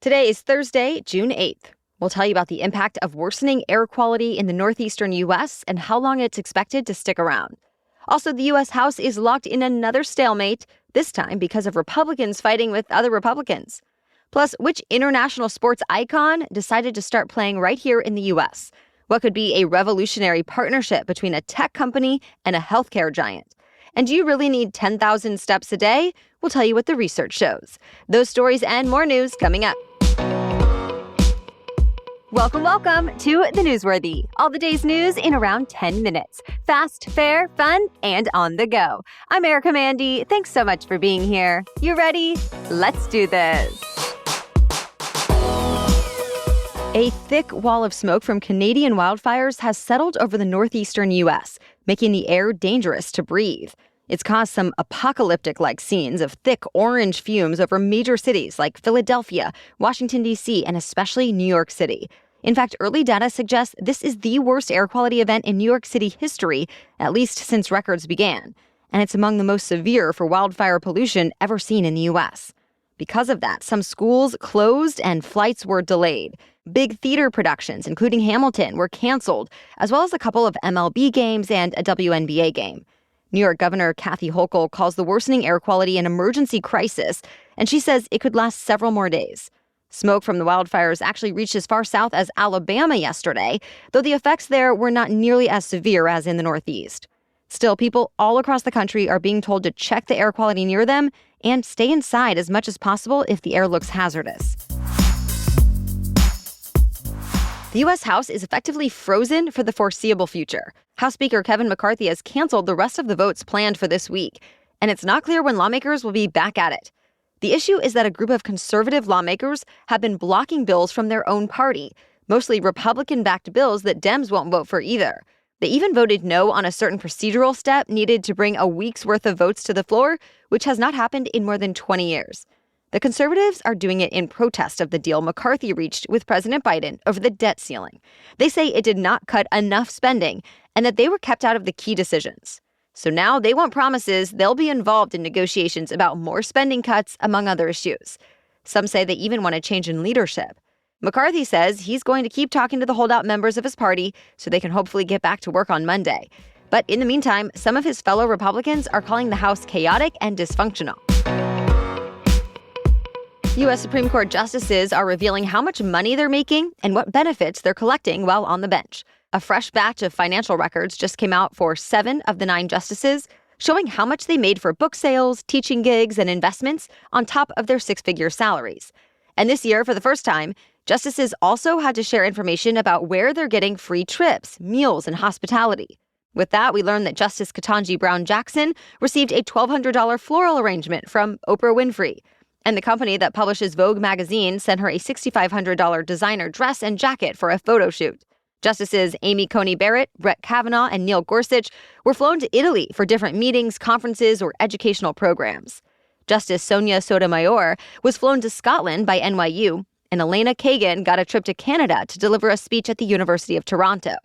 Today is Thursday, June 8th. We'll tell you about the impact of worsening air quality in the northeastern U.S. and how long it's expected to stick around. Also, the U.S. House is locked in another stalemate, this time because of Republicans fighting with other Republicans. Plus, which international sports icon decided to start playing right here in the U.S.? What could be a revolutionary partnership between a tech company and a healthcare giant? And do you really need 10,000 steps a day? We'll tell you what the research shows. Those stories and more news coming up. Welcome to The Newsworthy. All the day's news in around 10 minutes. Fast, fair, fun, and on the go. I'm Erica Mandy. Thanks so much for being here. You ready? Let's do this. A thick wall of smoke from Canadian wildfires has settled over the northeastern U.S., making the air dangerous to breathe. It's caused some apocalyptic-like scenes of thick orange fumes over major cities like Philadelphia, Washington, D.C., and especially New York City. In fact, early data suggests this is the worst air quality event in New York City history, at least since records began. And it's among the most severe for wildfire pollution ever seen in the U.S. Because of that, some schools closed and flights were delayed. Big theater productions, including Hamilton, were canceled, as well as a couple of MLB games and a WNBA game. New York Governor Kathy Hochul calls the worsening air quality an emergency crisis, and she says it could last several more days. Smoke from the wildfires actually reached as far south as Alabama yesterday, though the effects there were not nearly as severe as in the Northeast. Still, people all across the country are being told to check the air quality near them and stay inside as much as possible if the air looks hazardous. The U.S. House is effectively frozen for the foreseeable future. House Speaker Kevin McCarthy has canceled the rest of the votes planned for this week, and it's not clear when lawmakers will be back at it. The issue is that a group of conservative lawmakers have been blocking bills from their own party, mostly Republican-backed bills that Dems won't vote for either. They even voted no on a certain procedural step needed to bring a week's worth of votes to the floor, which has not happened in more than 20 years. The conservatives are doing it in protest of the deal McCarthy reached with President Biden over the debt ceiling. They say it did not cut enough spending and that they were kept out of the key decisions. So now they want promises they'll be involved in negotiations about more spending cuts, among other issues. Some say they even want a change in leadership. McCarthy says he's going to keep talking to the holdout members of his party so they can hopefully get back to work on Monday. But in the meantime, some of his fellow Republicans are calling the House chaotic and dysfunctional. U.S. Supreme Court justices are revealing how much money they're making and what benefits they're collecting while on the bench. A fresh batch of financial records just came out for 7 of the 9 justices, showing how much they made for book sales, teaching gigs, and investments on top of their 6-figure salaries. And this year, for the first time, justices also had to share information about where they're getting free trips, meals, and hospitality. With that, we learned that Justice Ketanji Brown Jackson received a $1,200 floral arrangement from Oprah Winfrey. And the company that publishes Vogue magazine sent her a $6,500 designer dress and jacket for a photo shoot. Justices Amy Coney Barrett, Brett Kavanaugh, and Neil Gorsuch were flown to Italy for different meetings, conferences, or educational programs. Justice Sonia Sotomayor was flown to Scotland by NYU, and Elena Kagan got a trip to Canada to deliver a speech at the University of Toronto.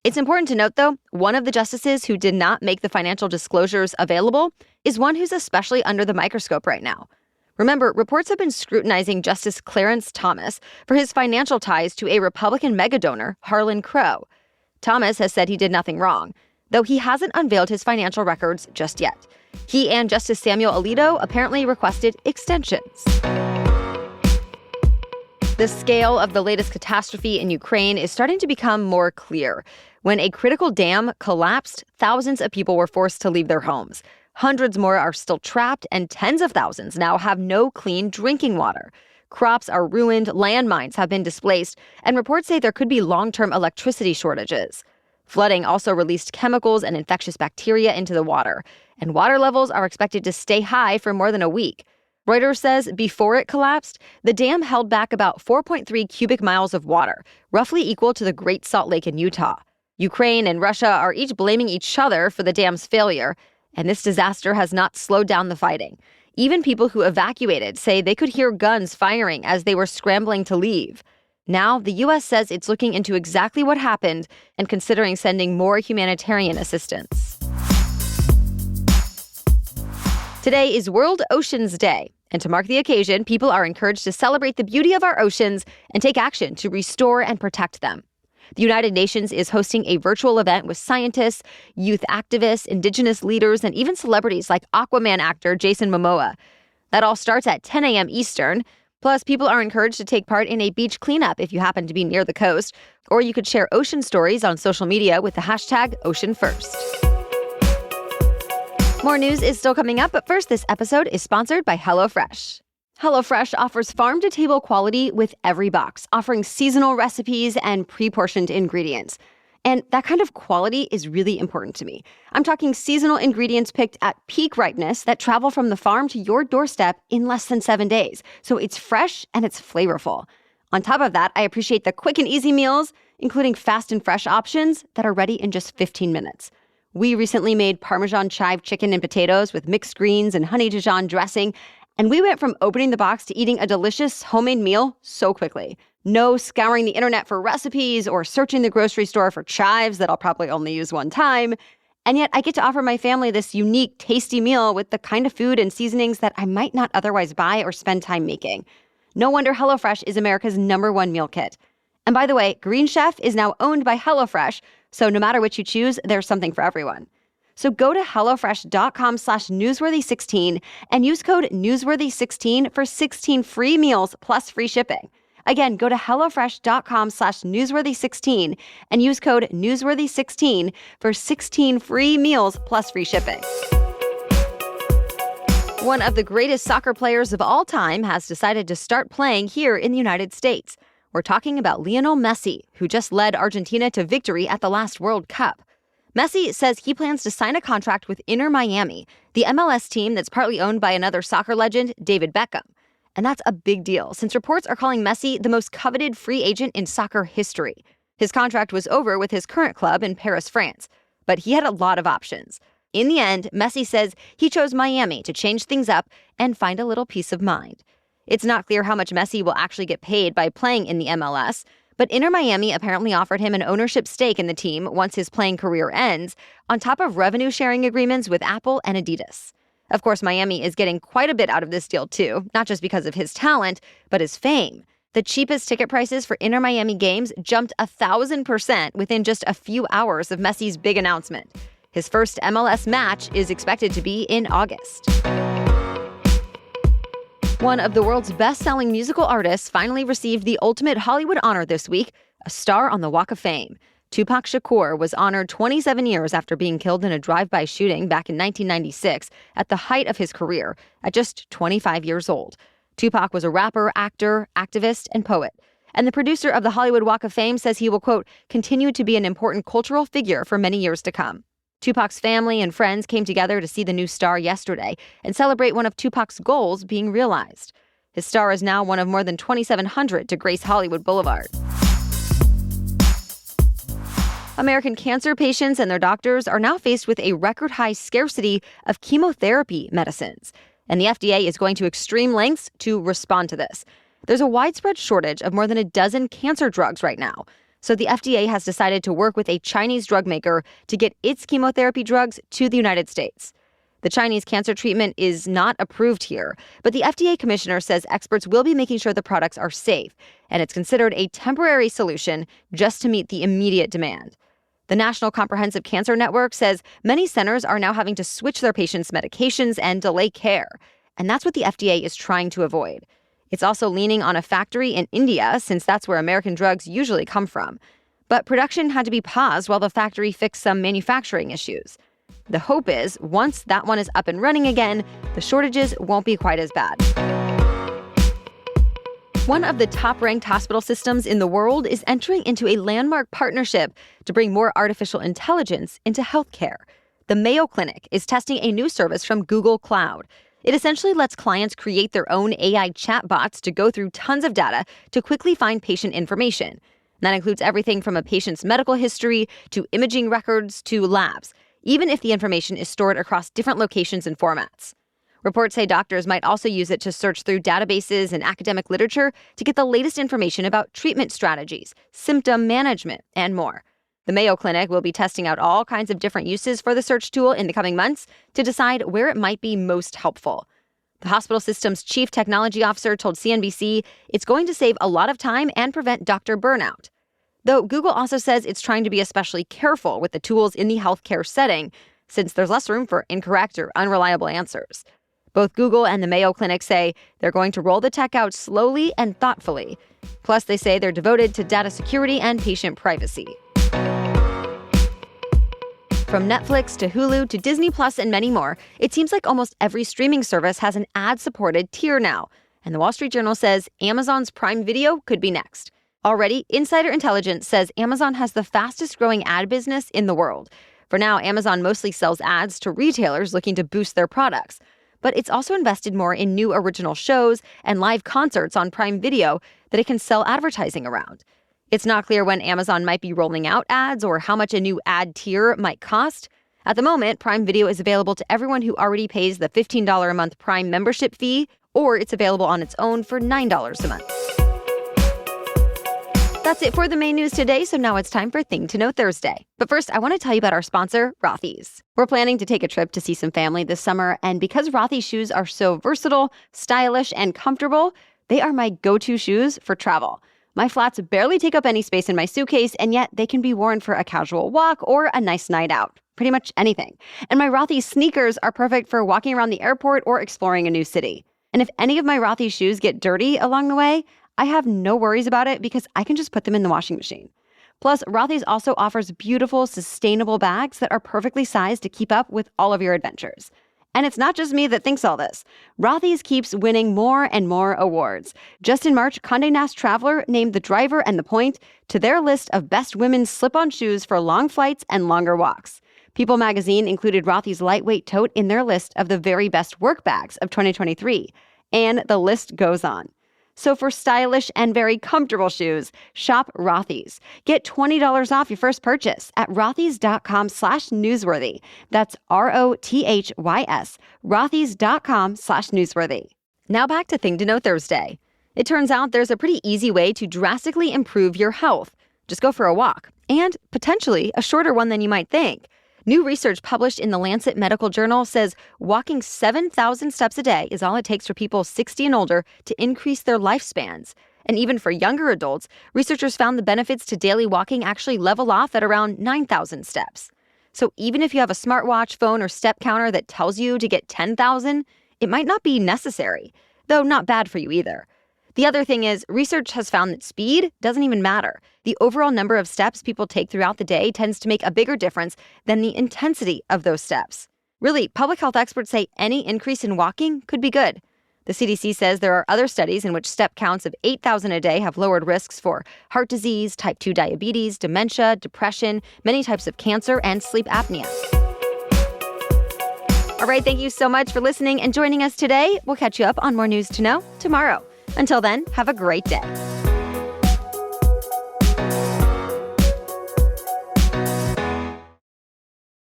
It's important to note, though, one of the justices who did not make the financial disclosures available is one who's especially under the microscope right now. Remember, reports have been scrutinizing Justice Clarence Thomas for his financial ties to a Republican megadonor, Harlan Crow. Thomas has said he did nothing wrong, though he hasn't unveiled his financial records just yet. He and Justice Samuel Alito apparently requested extensions. The scale of the latest catastrophe in Ukraine is starting to become more clear. When a critical dam collapsed, thousands of people were forced to leave their homes. Hundreds more are still trapped, and tens of thousands now have no clean drinking water. Crops are ruined, landmines have been displaced, and reports say there could be long-term electricity shortages. Flooding also released chemicals and infectious bacteria into the water, and water levels are expected to stay high for more than a week. Reuters says before it collapsed, the dam held back about 4.3 cubic miles of water, roughly equal to the Great Salt Lake in Utah. Ukraine and Russia are each blaming each other for the dam's failure, and this disaster has not slowed down the fighting. Even people who evacuated say they could hear guns firing as they were scrambling to leave. Now, the U.S. says it's looking into exactly what happened and considering sending more humanitarian assistance. Today is World Oceans Day. And to mark the occasion, people are encouraged to celebrate the beauty of our oceans and take action to restore and protect them. The United Nations is hosting a virtual event with scientists, youth activists, indigenous leaders, and even celebrities like Aquaman actor Jason Momoa. That all starts at 10 a.m. Eastern. Plus, people are encouraged to take part in a beach cleanup if you happen to be near the coast, or you could share ocean stories on social media with the hashtag #OceanFirst. More news is still coming up, but first, this episode is sponsored by HelloFresh. HelloFresh offers farm-to-table quality with every box, offering seasonal recipes and pre-portioned ingredients. And that kind of quality is really important to me. I'm talking seasonal ingredients picked at peak ripeness that travel from the farm to your doorstep in less than 7 days. So it's fresh and it's flavorful. On top of that, I appreciate the quick and easy meals, including fast and fresh options that are ready in just 15 minutes. We recently made Parmesan chive chicken and potatoes with mixed greens and honey Dijon dressing, and we went from opening the box to eating a delicious homemade meal so quickly. No scouring the internet for recipes or searching the grocery store for chives that I'll probably only use one time. And yet I get to offer my family this unique, tasty meal with the kind of food and seasonings that I might not otherwise buy or spend time making. No wonder HelloFresh is America's #1 meal kit. And by the way, Green Chef is now owned by HelloFresh, so no matter what you choose, there's something for everyone. So go to HelloFresh.com/newsworthy16 and use code newsworthy16 for 16 free meals plus free shipping. Again, go to HelloFresh.com/newsworthy16 and use code newsworthy16 for 16 free meals plus free shipping. One of the greatest soccer players of all time has decided to start playing here in the United States. We're talking about Lionel Messi, who just led Argentina to victory at the last World Cup. Messi says he plans to sign a contract with Inter Miami, the MLS team that's partly owned by another soccer legend, David Beckham. And that's a big deal, since reports are calling Messi the most coveted free agent in soccer history. His contract was over with his current club in Paris, France, but he had a lot of options. In the end, Messi says he chose Miami to change things up and find a little peace of mind. It's not clear how much Messi will actually get paid by playing in the MLS, but Inter Miami apparently offered him an ownership stake in the team once his playing career ends, on top of revenue-sharing agreements with Apple and Adidas. Of course, Miami is getting quite a bit out of this deal too, not just because of his talent, but his fame. The cheapest ticket prices for Inter Miami games jumped 1,000% within just a few hours of Messi's big announcement. His first MLS match is expected to be in August. One of the world's best-selling musical artists finally received the ultimate Hollywood honor this week, a star on the Walk of Fame. Tupac Shakur was honored 27 years after being killed in a drive-by shooting back in 1996 at the height of his career, at just 25 years old. Tupac was a rapper, actor, activist, and poet. And the producer of the Hollywood Walk of Fame says he will, quote, continue to be an important cultural figure for many years to come. Tupac's family and friends came together to see the new star yesterday and celebrate one of Tupac's goals being realized. His star is now one of more than 2,700 to grace Hollywood Boulevard. American cancer patients and their doctors are now faced with a record-high scarcity of chemotherapy medicines, and the FDA is going to extreme lengths to respond to this. There's a widespread shortage of more than a dozen cancer drugs right now. So the FDA has decided to work with a Chinese drug maker to get its chemotherapy drugs to the United States. The Chinese cancer treatment is not approved here, but the FDA commissioner says experts will be making sure the products are safe, and it's considered a temporary solution just to meet the immediate demand. The National Comprehensive Cancer Network says many centers are now having to switch their patients' medications and delay care, and that's what the FDA is trying to avoid. It's also leaning on a factory in India, since that's where American drugs usually come from. But production had to be paused while the factory fixed some manufacturing issues. The hope is, once that one is up and running again, the shortages won't be quite as bad. One of the top-ranked hospital systems in the world is entering into a landmark partnership to bring more artificial intelligence into healthcare. The Mayo Clinic is testing a new service from Google Cloud. It essentially lets clients create their own AI chatbots to go through tons of data to quickly find patient information. That includes everything from a patient's medical history to imaging records to labs, even if the information is stored across different locations and formats. Reports say doctors might also use it to search through databases and academic literature to get the latest information about treatment strategies, symptom management, and more. The Mayo Clinic will be testing out all kinds of different uses for the search tool in the coming months to decide where it might be most helpful. The hospital system's chief technology officer told CNBC it's going to save a lot of time and prevent doctor burnout. Though Google also says it's trying to be especially careful with the tools in the healthcare setting, since there's less room for incorrect or unreliable answers. Both Google and the Mayo Clinic say they're going to roll the tech out slowly and thoughtfully. Plus, they say they're devoted to data security and patient privacy. From Netflix to Hulu to Disney Plus and many more, it seems like almost every streaming service has an ad-supported tier now. And the Wall Street Journal says Amazon's Prime Video could be next. Already, insider intelligence says Amazon has the fastest-growing ad business in the world. For now, Amazon mostly sells ads to retailers looking to boost their products. But it's also invested more in new original shows and live concerts on Prime Video that it can sell advertising around. It's not clear when Amazon might be rolling out ads or how much a new ad tier might cost. At the moment, Prime Video is available to everyone who already pays the $15 a month Prime membership fee, or it's available on its own for $9 a month. That's it for the main news today, so now it's time for Thing to Know Thursday. But first, I want to tell you about our sponsor, Rothy's. We're planning to take a trip to see some family this summer, and because Rothy's shoes are so versatile, stylish, and comfortable, they are my go-to shoes for travel. My flats barely take up any space in my suitcase, and yet they can be worn for a casual walk or a nice night out. Pretty much anything. And my Rothy's sneakers are perfect for walking around the airport or exploring a new city. And if any of my Rothy's shoes get dirty along the way, I have no worries about it because I can just put them in the washing machine. Plus, Rothy's also offers beautiful, sustainable bags that are perfectly sized to keep up with all of your adventures. And it's not just me that thinks all this. Rothy's keeps winning more and more awards. Just in March, Condé Nast Traveler named The Driver and The Point to their list of best women's slip-on shoes for long flights and longer walks. People magazine included Rothy's lightweight tote in their list of the very best work bags of 2023. And the list goes on. So for stylish and very comfortable shoes, shop Rothy's. Get $20 off your first purchase at rothys.com/newsworthy. That's ROTHYS, rothys.com/newsworthy. Now back to Thing to Know Thursday. It turns out there's a pretty easy way to drastically improve your health. Just go for a walk, and potentially a shorter one than you might think. New research published in the Lancet Medical Journal says walking 7,000 steps a day is all it takes for people 60 and older to increase their lifespans. And even for younger adults, researchers found the benefits to daily walking actually level off at around 9,000 steps. So even if you have a smartwatch, phone, or step counter that tells you to get 10,000, it might not be necessary, though not bad for you either. The other thing is, research has found that speed doesn't even matter. The overall number of steps people take throughout the day tends to make a bigger difference than the intensity of those steps. Really, public health experts say any increase in walking could be good. The CDC says there are other studies in which step counts of 8,000 a day have lowered risks for heart disease, type 2 diabetes, dementia, depression, many types of cancer, and sleep apnea. All right, thank you so much for listening and joining us today. We'll catch you up on more news to know tomorrow. Until then, have a great day.